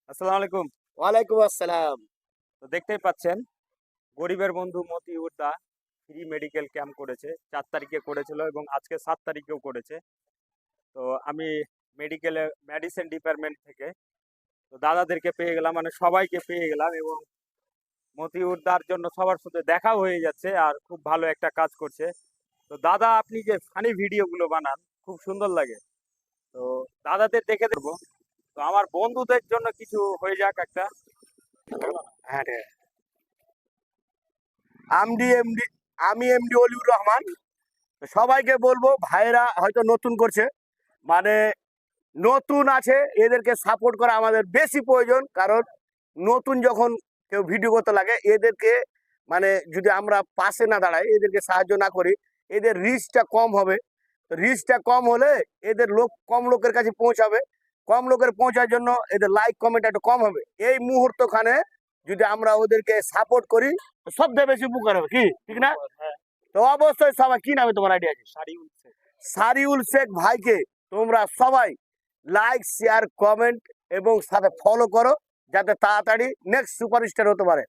আসসালামু আলাইকুম। ওয়ালাইকুম আসসালাম। তো দেখতেই পাচ্ছেন গরিবের বন্ধু মতিউর দা ফ্রি মেডিকেল ক্যাম্প করেছে। ৪ তারিখে করেছিল এবং আজকে ৭ তারিখেও করেছে। তো আমি মেডিসিন ডিপার্টমেন্ট থেকে তো দাদাদেরকে পেয়ে গেলাম, মানে সবাইকে পেয়ে গেলাম এবং মতিউর দার জন্য সবার সাথে দেখাও হয়ে যাচ্ছে আর খুব ভালো একটা কাজ করছে। তো দাদা আপনি যে ফানি ভিডিওগুলো বানান খুব সুন্দর লাগে। তো দাদাদের দেখে দেখবো। তো আমার বন্ধুদের জন্য কিছু হয়ে যাক একটা। হ্যাঁ রে। আমডি এমডি আমি এমডি অলিউর রহমান। সবাইকে বলবো, ভাইরা হয়তো নতুন করছে, মানে নতুন আছে, এদেরকে সাপোর্ট করা আমাদের বেশি প্রয়োজন। কারণ নতুন যখন কেউ ভিডিও করতে লাগে, এদেরকে মানে যদি আমরা পাশে না দাঁড়াই, এদেরকে সাহায্য না করি, এদের রিচটা কম হবে। রিচটা কম হলে এদের কম লোকের কাছে পৌঁছাবে। কম লোকের পৌঁছার জন্য এদের লাইক কমেন্ট একটু কম হবে। এই মুহূর্তখানে যদি আমরা ওদেরকে সাপোর্ট করি, তো সবচেয়ে বেশি উপকার হবে, কি ঠিক না? তো অবশ্যই সবাই, কি নামে তোমার আইডিয়া আছে? সারিউল শেখ ভাইকে তোমরা সবাই লাইক শেয়ার কমেন্ট এবং সাথে ফলো করো, যাতে তাড়াতাড়ি নেক্সট সুপারস্টার হতে পারে।